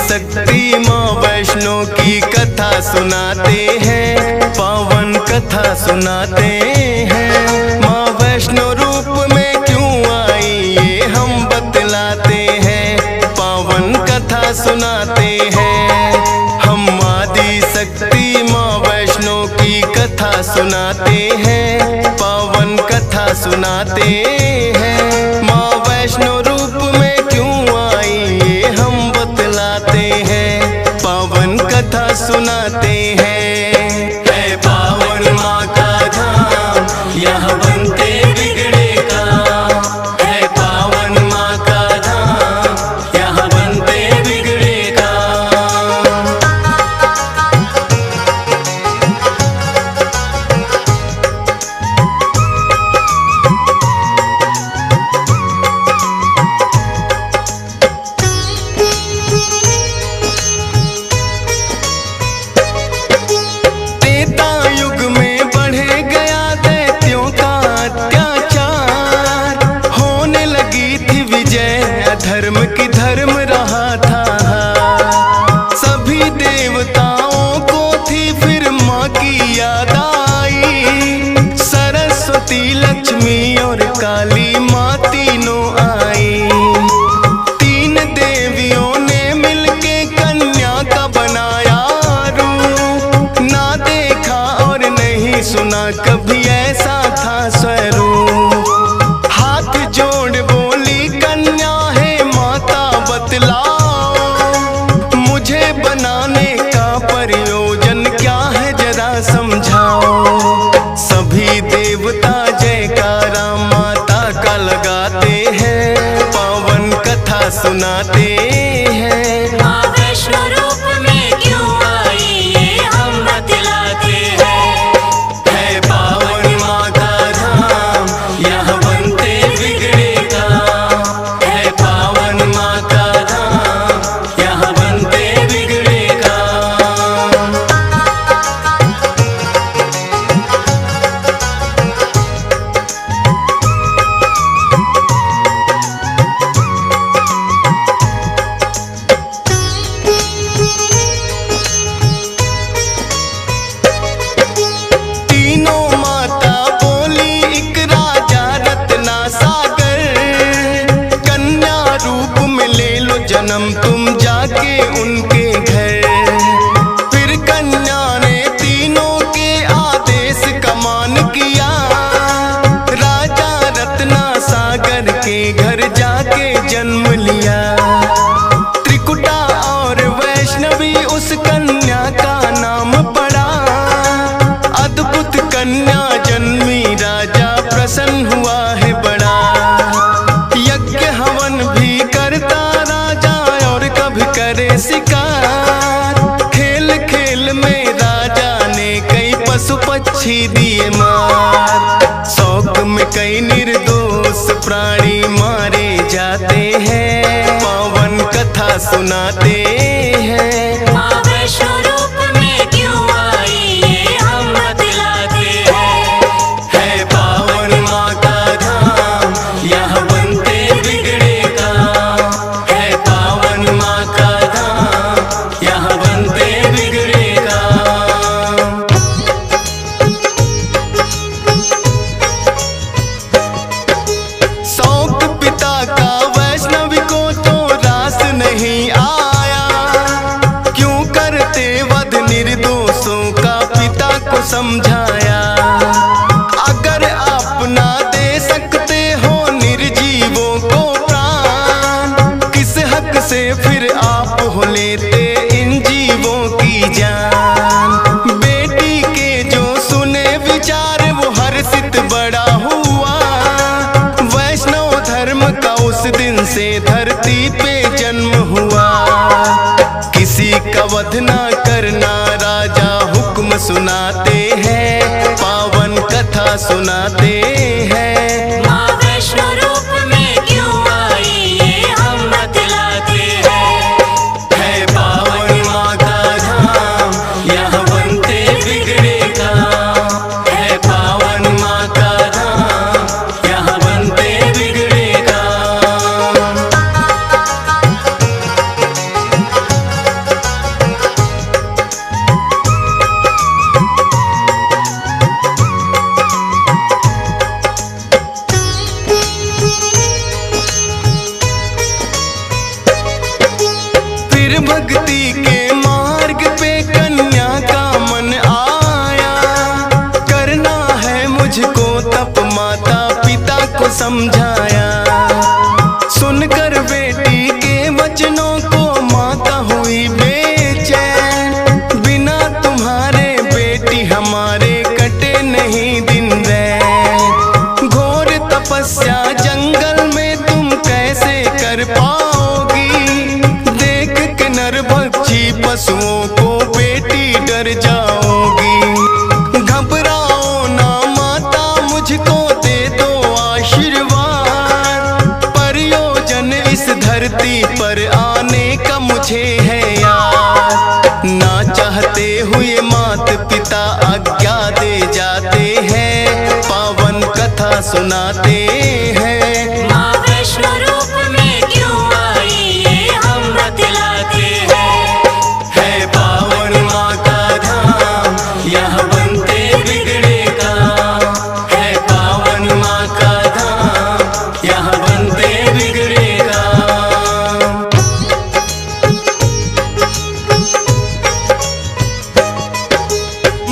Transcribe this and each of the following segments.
शक्ति माँ वैष्णो की कथा सुनाते हैं, पावन कथा सुनाते हैं। माँ वैष्णो रूप में क्यों आई ये हम बतलाते हैं, पावन कथा सुनाते हैं। हम आदि शक्ति माँ वैष्णो की कथा सुनाते हैं, पावन कथा सुनाते हैं। माँ वैष्णो रूप में क्यों आई ये हम बतलाते हैं, पावन कथा सुनाते हैं। है पावन माँ का धाम यहाँ बनते बिगड़े काम, है पावन माँ का धाम यहाँ बनते बिगड़े काम। धर्म की धर्म रहा था, सभी देवताओं को थी फिर माँ की याद आई। सरस्वती लक्ष्मी और काली माँ तीनों आई। तीन देवियों ने मिलके कन्या का बनाया रूप, ना देखा और नहीं सुना कभी ऐसा था स्वरूप। हाथ जोड़ बोली कन्या मुझे बनाने का प्रयोजन क्या है जरा समझाओ। सभी देवता जयकारा माता का लगाते हैं, पावन कथा सुनाते हैं। माँ वैष्णो रूप में क्यों आई ये हम बतलाते हैं। है पावन माँ का धाम यहाँ बनते बिगड़े काम, है पावन माँ का धाम यहाँ बनते बिगड़े काम। तीनों माता बोली एक राजा रत्ना सागर, कन्या रूप में ले लो जन्म तुम जाके उनके घर। फिर कन्या ने तीनों के आदेश का मान किया, राजा रत्ना सागर के घर जाके जन्म लिया। त्रिकुटा और वैष्णवी उस कन्या का नाम पड़ा, अद्भुत कन्या जन्मी राजा प्रसन्न हुआ है बड़ा। यज्ञ हवन भी करता राजा और कभी करे शिकार, खेल खेल में राजा ने कई पशु पक्षी दिए मार। शौक में कई निर्दोष प्राणी मारे जाते हैं, पावन कथा सुनाते हैं। माँ वैष्णो रूप में क्यों आई ये हम बतलाते हैं। है पावन माँ का धाम यहाँ बनते बिगड़े काम, है पावन माँ का धाम यहाँ बनते बिगड़े काम। शौक पिता का वैष्णवी को तो रास नहीं आया, क्यों करते वध निर्दोषों का पिता को समझाया। अगर आप ना दे सकते हो निर्जीवों को प्राण, किस हक से फिर आप हो लेते इन जीवों की जान। बेटी के जो सुने विचार वो हर्षित बड़ा हुआ, वैष्णव धर्म का उस दिन से धरती पे जन्म हुआ। किसी का वध ना करना राजा हुक्म सुनाते हैं, पावन कथा सुनाते हैं। माँ वैष्णो रूप में क्यों आई ये हम बतलाते हैं। है पावन माँ का धाम यहाँ बनते बिगड़े काम, है पावन माँ का धाम यहाँ बनते बिगड़े काम। समझाया। सुनकर बेटी के वचनों को माता हुई बेचैन। बिना तुम्हारे बेटी हमारे कटे नहीं दिन रैन। घोर तपस्या जंगल में तुम कैसे कर पाओगी। देख के नरभक्षी पशुओं को बेटी डर जाओगी। घबराओ ना माता, मुझको दे दो आशीर्वाद। प्रयोजन इस धरती पर आने का मुझे है याद। ना चाहते हुए माता पिता आज्ञा दे जाते हैं, पावन कथा सुनाते हैं। माँ वैष्णो रूप में क्यों आई ये हम बतलाते हैं। है पावन माँ का धाम, यहाँ बनते बिगड़े काम। है पावन माँ का धाम, यहाँ बनते बिगड़े काम।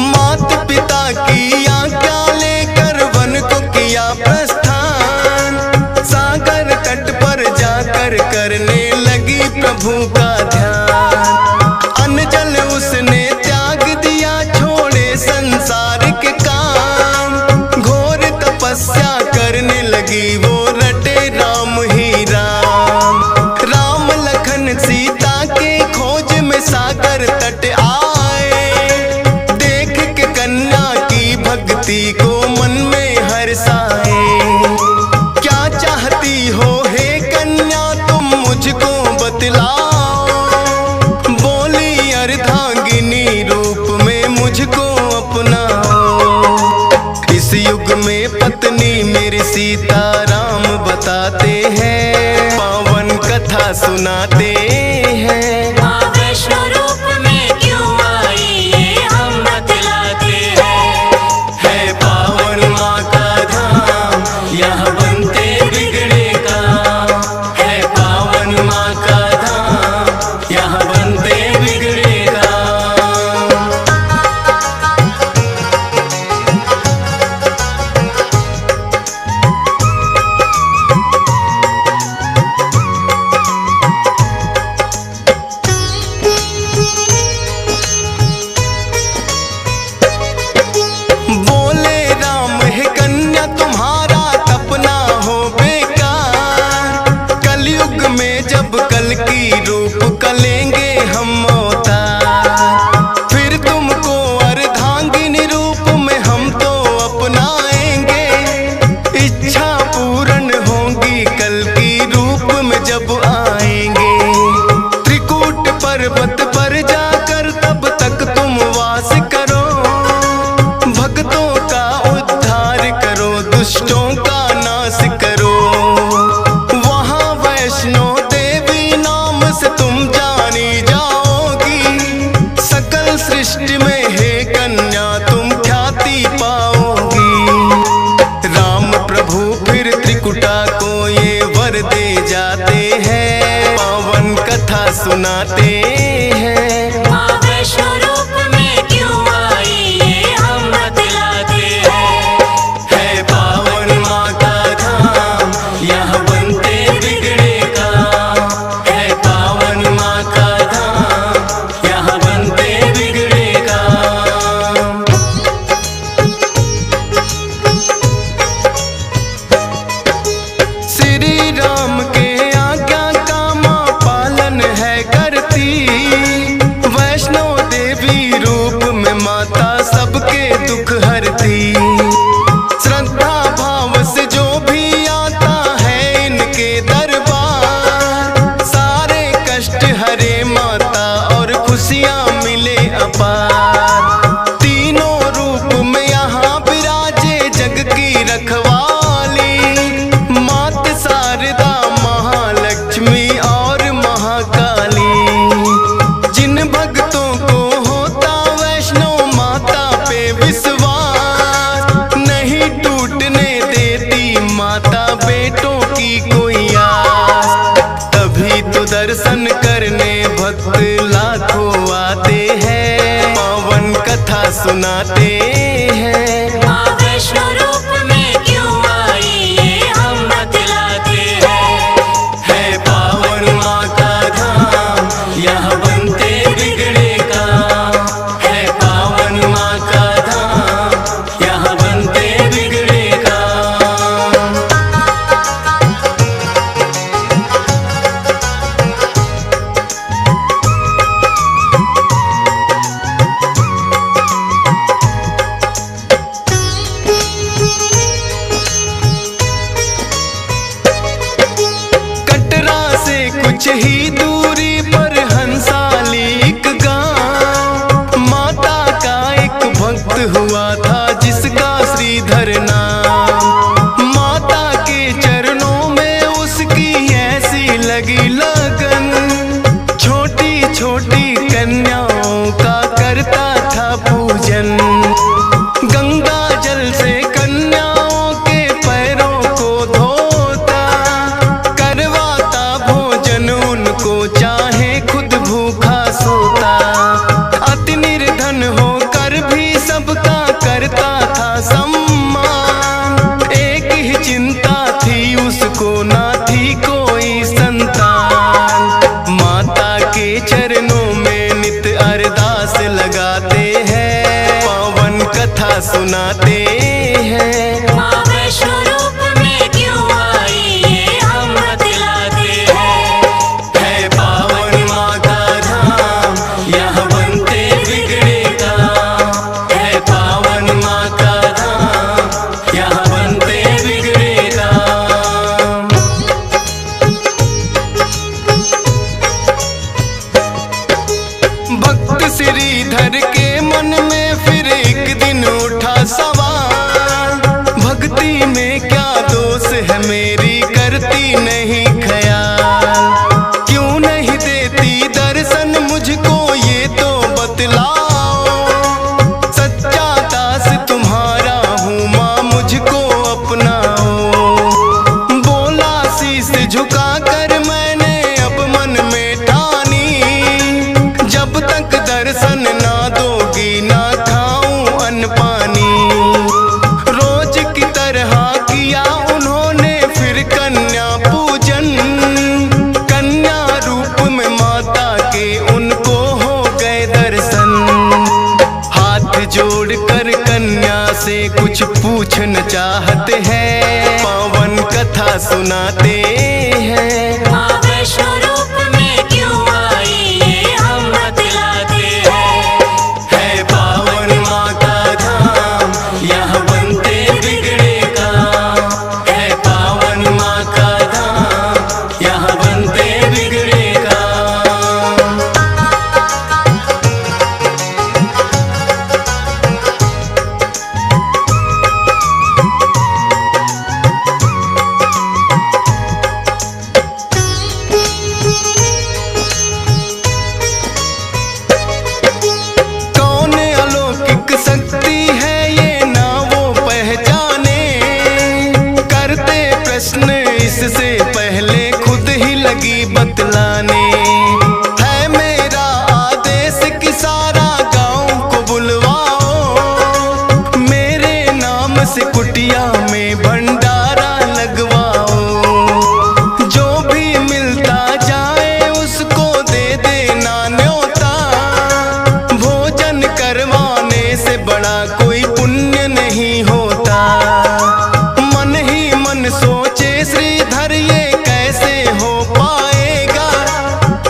माता पिता की आज्ञा लेकर वन को किया प्रस्थान। सागर तट पर जाकर करने लगी प्रभु का ध्यान। अन्न जल उसने त्याग दिया, छोड़े संसार के काम। घोर तपस्या करने लगी वो, रटे राम ही राम। राम लखन सीता के खोज में सागर तट आए। देख के कन्या की भक्ति को मन में हर्षाए। क्या चाहती हो हे कन्या तुम मुझको बतलाओ। बोली अर्धांगिनी रूप में मुझको अपनाओ। इस युग में पत्नी मेरी सीता राम बताते हैं, पावन कथा सुनाते हैं। माँ वैष्णो रूप में क्यों आई ये हम बतलाते हैं। है पावन माँ का धाम, यहाँ बनते बिगड़े काम। है पावन माँ का धाम, यहाँ बनते बिगड़े काम। बोले राम है कन्या तुम्हारा तपना हो बेकार। कलयुग में जब कल की रूप कलेंगे हम अवतार। फिर तुमको अर्धांगिनी रूप में हम तो अपनाएंगे। इच्छा पूर्ण होगी कल की रूप में जब आएंगे। त्रिकूट पर्वत पर जाकर तब तक तुम वास करो। भक्तों का उद्धार करो, दुष्टों का नाश करो। वहाँ वैष्णो देवी नाम से तुम जानी जाओगी। सकल सृष्टि में हे कन्या तुम ख्याति पाओगी। राम प्रभु फिर त्रिकुटा को ये वर दे जाते हैं, पावन कथा सुनाते हैं। माँ वैष्णो रूप में क्यों आई ये हम बतलाते हैं। है पावन माँ का धाम, यहाँ बनते बिगड़े काम। है पावन माँ का धाम, यहाँ बनते बिगड़े काम। श्री राम के आज्ञा का माँ पालन है करती। वैष्णो देवी रूप में माता सबके दुख हरती। श्रद्धा भाव से जो भी आता है इनके दरबार। सारे कष्ट हरे माता और खुशियाँ मिले अपार। तीनों रूप में यहाँ विराजे जग की रखवाली। मात शारदा महालक्ष्मी और महाकाली। जिन भक्तों को होता वैष्णो माता पे विश्वास, नहीं टूटने देती माता बेटों की कोई आस। तभी तो दर्शन करने भक्त लाखों आते हैं, पावन कथा सुनाते हैं। माँ वैष्णो रूप में क्यों आई ये हम कुछ ही दूरी पर हंसाली एक गांव, माता का एक भक्त हुआ था जिसका श्रीधर नाम। माता के चरणों में उसकी ऐसी लगी लगन, छोटी छोटी कन्याओं का करता था पूजन। गंगा जल से कन्याओं के पैरों को धोता, करवाता भोजन उनको चाहे खुद भूखा सोता। अति निर्धन होकर भी सबका करता था सम्मान, एक ही चिंता थी उसको ना थी कोई संतान। माता के चरणों में नित अरदास लगाते हैं, पावन कथा सुनाते हैं। माँ वैष्णो रूप में क्यों आई ये हम बतलाते हैं। है पावन माँ का धाम, यहाँ बनते बिगड़े काम। है पावन माँ का धाम, यहाँ बनते बिगड़े काम। भक्त श्रीधर के मन में फिर एक दिन उठा सवाल, भक्ति में क्या दोष है मेरी करती नहीं ख्याल। क्यों नहीं देती दर्शन मुझको ये तो बतलाओ, सच्चा दास तुम्हारा हूँ माँ मुझको अपनाओ। बोला शीश झुका कर मैंने अब मन में ठानी, जब तक दर्शन ना दोगी ना खाऊं अन्न पानी। रोज की तरह किया उन्होंने फिर कन्या पूजन, कन्या रूप में माता के उनको हो गए दर्शन। हाथ जोड़कर कन्या से कुछ पूछना चाहते हैं, पावन कथा सुनाते हैं। माँ वैष्णो रूप में क्यों आई ये हम बतलाते हैं। है पावन माँ का धाम, यहाँ बनते बिगड़े काम। है पावन माँ का धाम, यहाँ बनते बिगड़े काम। कौन अलौकिक शक्ति है ये ना वो पहचाने, करते प्रश्न इससे पहले खुद ही लगी बतलाने। है मेरा आदेश कि सारा गांव को बुलवाओ, मेरे नाम से कुटिया में भंडारा लगवाओ। जो भी मिलता जाए उसको दे देना न्योता, भोजन करवाने से बड़ा कोई पुण्य नहीं होता। मन ही मन सोचे श्रीधर ये कैसे हो पाएगा,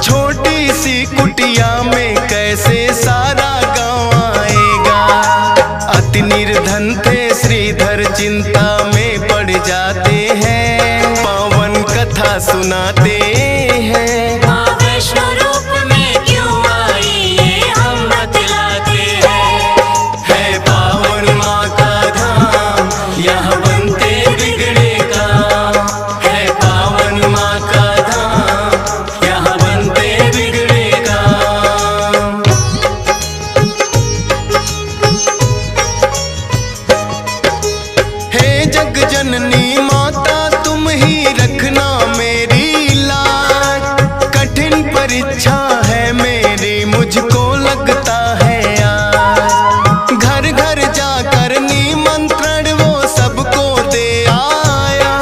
छोटी सी कुटिया में कैसे सारा गांव आएगा। अति निर्धन थे श्रीधर चिंता में पड़ जाते हैं, पावन कथा सुनाते हैं। माँ वैष्णो रूप में क्यों आई ये हम बतलाते हैं। है पावन माँ का धाम, यहाँ बनते बिगड़े काम। है पावन माँ का धाम, यहाँ बनते बिगड़े काम। हे जग जननी माता तुम ही रखना मेरी लाज, कठिन परीक्षा है मेरी मुझको लगता है आज। घर घर जाकर निमंत्रण वो सबको दे आया,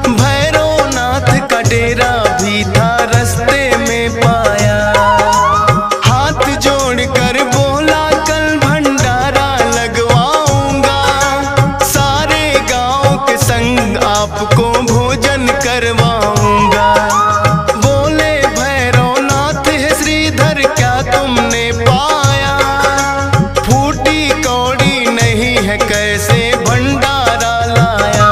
भैरवनाथ का डेरा भी था रास्ते में पाया। हाथ जोड़कर बोला कल भंडारा लगवाऊंगा, सारे गांव के संग आपको भोजन करवाऊंगा। बोले भैरवनाथ है श्रीधर क्या तुमने पाया, फूटी कौड़ी नहीं है कैसे भंडारा लाया।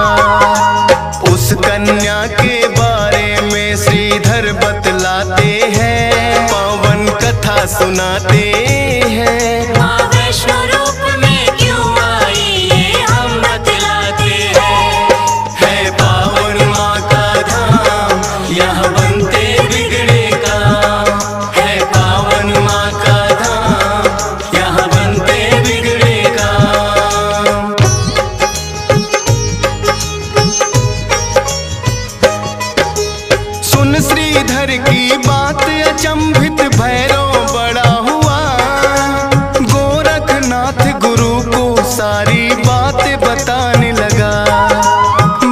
उस कन्या के बारे में श्रीधर बतला सुनाते हैं। माँ वैष्णो रूप में क्यों आई ये हम बतलाते हैं। है पावन माँ का धाम, यहाँ बनते बिगड़े काम। है पावन माँ का धाम, यहाँ बनते बिगड़े काम। सुन श्रीधर की बात, अचंभित भैरव बड़ा हुआ। गोरखनाथ गुरु को सारी बातें बताने लगा।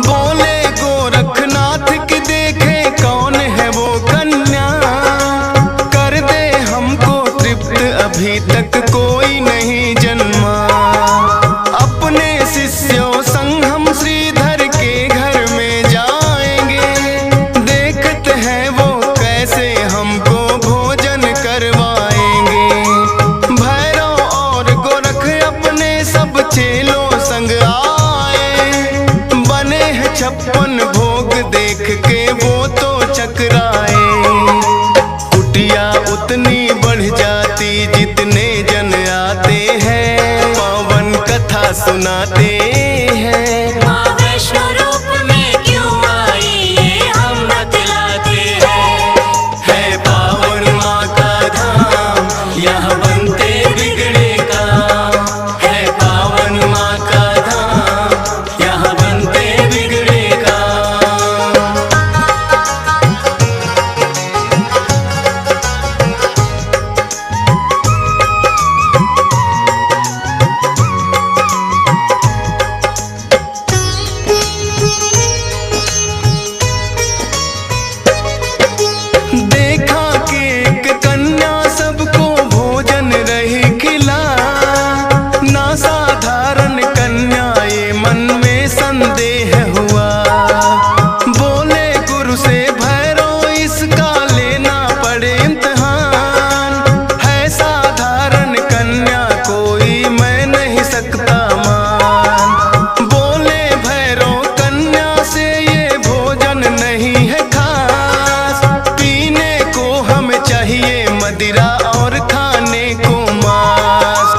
बोले गोरखनाथ की देखे कौन है वो कन्या, कर दे हमको तृप्त अभी तक कोई नहीं जन्मा। अपने शिष्यों संग हम श्रीधर के घर में जाएंगे, देखते हैं वो कैसे हमको भोजन करवाएंगे। भैरव और गोरख अपने सब चेलों संग आए, बने हैं 56 भोग देख के वो तो चकराए। कुटिया उतनी बढ़ जाती जितने जन आते हैं, पावन कथा सुनाते हैं। माँ वैष्णो रूप में क्यों आई ये हम बतलाते हैं। है पावन माँ का धाम, यहाँ बनते बिगड़े काम। है पावन माँ का धाम, यहाँ बनते बिगड़े काम। देखा कि एक कन्या सबको भोजन रही खिला, ना साधारण कन्या ये मन में संदेह हुआ। बोले गुरु से भैरव इसका लेना पड़े इम्तिहान, है साधारण कन्या कोई मैं नहीं सकता मान। बोले भैरव कन्या से ये भोजन नहीं है खास, पीने को हमें चाहिए मदिरा और खाने को मांस।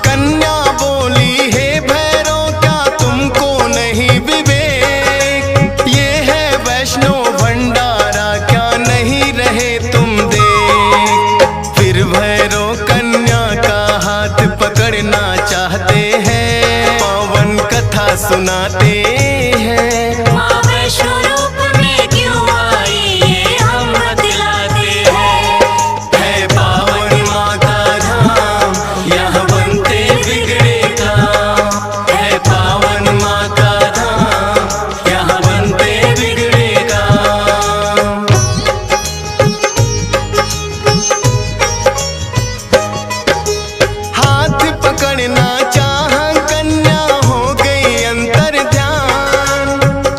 कन्या बोली हे भैरव क्या तुमको नहीं विवेक, ये है वैष्णो भंडारा क्या नहीं रहे तुम देख। फिर भैरव कन्या का हाथ पकड़ना चाहते हैं, पावन कथा सुनाते हैं। माँ वैष्णो रूप में क्यों आई ये हम बतलाते हैं। है पावन माँ का धाम, यहाँ बनते बिगड़े काम। है पावन माँ का धाम, यहाँ बनते बिगड़े काम। हाथ पकड़ना चाह कन्या हो गई अंतर ध्यान,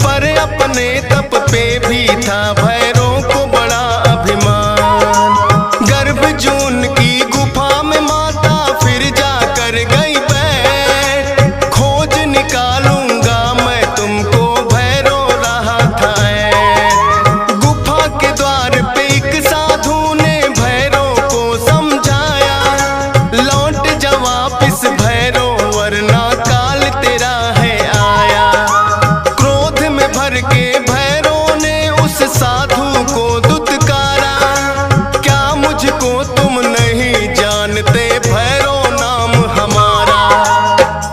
पर अपने तप पे भी था भैरव को बड़ा अभिमान। गर्भजून की गुफा में माता फिर जाकर गई बैठ, खोज निकालूंगा मैं तुमको भैरव रहा था ऐठ। गुफा के द्वार पे एक साधु ने भैरव को समझाया, लौट जा वापिस भैरव वरना काल तेरा है आया। क्रोध में भर के भैरव ने उस साधु को दुत्कारा, क्या मुझको तुम नहीं जानते भैरव नाम हमारा।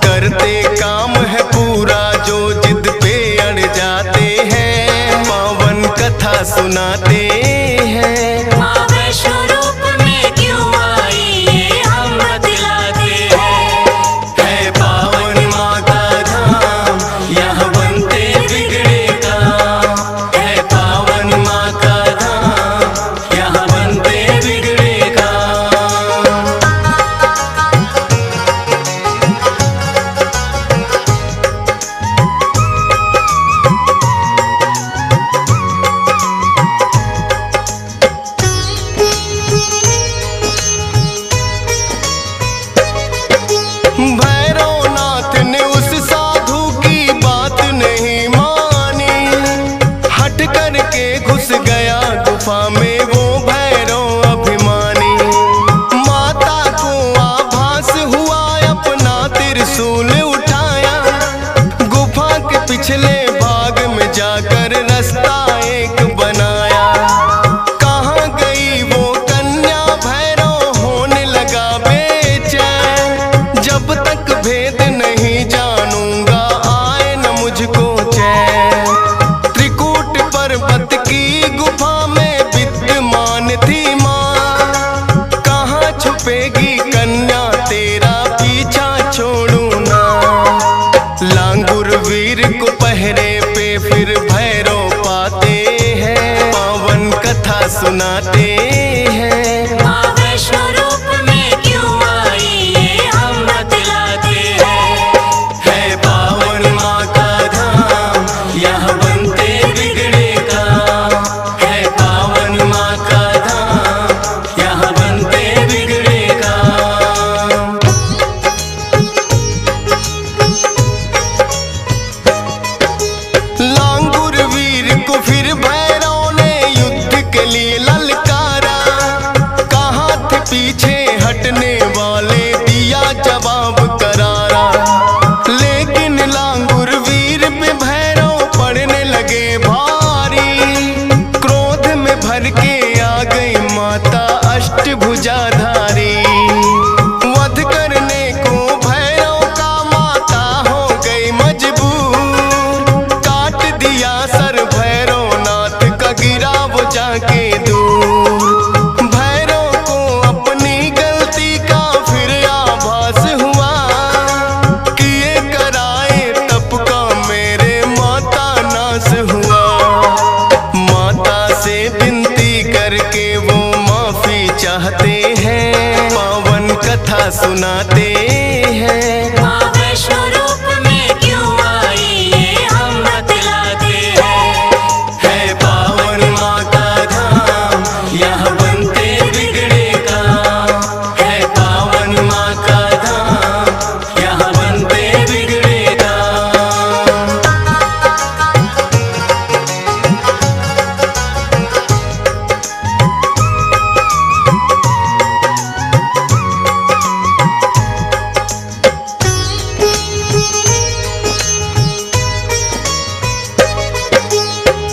करते काम है पूरा जो जिद पे अड़ जाते हैं, पावन कथा सुनाते हैं। माँ वैष्णो रूप में क्यों आई ये हम बतलाते हैं। है पावन माँ का धाम, यहाँ बनते बिगड़े काम। है पावन माँ का धाम, यहाँ बनते बिगड़े काम। बाग में जाकर रास्ता एक बनाया। कहाँ गई वो कन्या भैरव होने लगा बेचैन। जब तक भेद नहीं जानूंगा आए न मुझको चैन। त्रिकूट पर्वत की गुफा में विद्यमान थी माँ। कहाँ छुपेगी कन्या तेरा पीछा छोड़ू ना। लांगुर वीर को पहरे पे फिर भैरव पाते हैं। पावन कथा सुनाते हैं। माँ वैष्णो रूप में क्यों आई ये हम बतलाते हैं। है पावन माँ का धाम यहाँ बनते बिगड़े काम। है पावन माँ का धाम यहाँ बनते बिगड़े काम। लांगुर वीर को फिर भैरव ने युद्ध के लिए ललकारा। कहाँ थे पीछे हटने वाले दिया जवाब करारा। लेकिन लांगुर वीर पे भैरव पड़ने लगे भारी। क्रोध में भर के आ गई माता अष्टभुजाधारी। वध करने को भैरव का माता हो गई मजबूर। काट दिया सर भैरवनाथ का गिरा वो जाके दूर। भैरव को अपनी गलती का फिर आभास हुआ। किए कराए तप का मेरे माता नाश हुआ। माता से विनती करके वो माफी चाहते हैं। पावन कथा सुनाते हैं। माँ वैष्णो रूप में क्यों आई ये हम बतलाते हैं। है पावन माँ का धाम यहाँ बनते बिगड़े काम। है पावन माँ का धाम यहाँ बनते बिगड़े काम।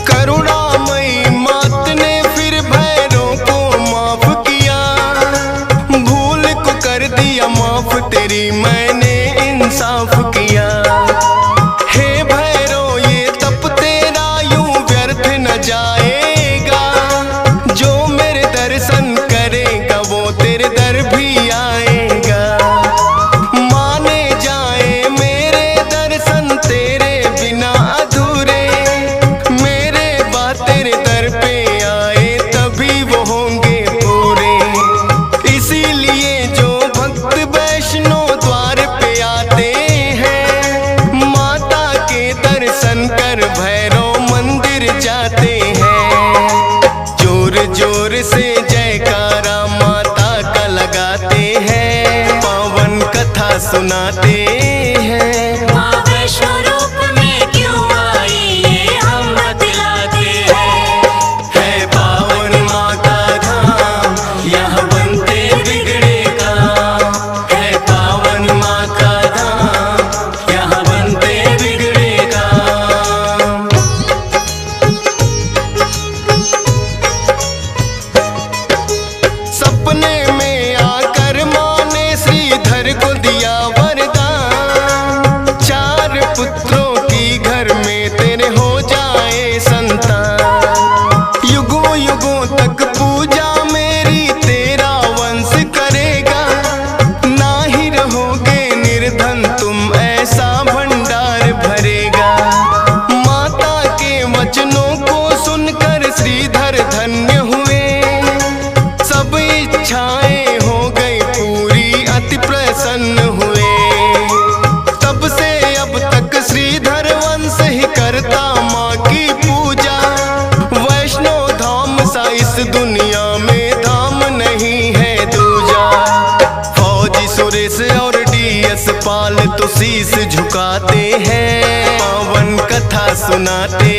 करुणामयी मात ने फिर भैरव को माफ किया। भूल को कर दिया माफ तेरी मैंने इंसाफ किया। हे भैरव ये तप तेरा यूं व्यर्थ न जाएगा। जो मेरे दर्शन करेगा वो तेरे दर भी आएगा। माने जाए मेरे दर्शन तेरे बिना अधूरे। मेरे बात तेरे दर पे आए तभी वो होंगे पूरे। इसीलिए जो भक्त वैष्णो द्वार पे आते हैं। माता के दर्शन कर भैरव मंदिर जाते हैं। जोर जोर से जयकारा माता का लगाते हैं। पावन कथा सुनाते हैं। माँ वैष्णो रूप में क्यों आई ये हम बतलाते हैं। है पावन माँ का धाम यहाँ बनते बिगड़े काम। है पावन माँ का धाम यहाँ बनते बिगड़े काम। सपने में आकर माँ ने श्रीधर को दिया वरदान। 4 पुत्रों की घर में तेरे हो जाए संतान। युगों युगों तक पूजा मेरी तेरा वंश करेगा। ना ही रहोगे निर्धन तुम ऐसा भंडार भरेगा। माता के वचनों को सुनकर श्रीधर धन्य हुए। सब इच्छाएं हो गई पूरी अति प्रसन्न हुए। तब से अब तक श्रीधर वंश ही करता माँ की पूजा। वैष्णो धाम सा इस दुनिया में धाम नहीं है दूजा। फौजी सुरेश और डीएस पाल तो शीश झुकाते हैं। पावन कथा सुनाते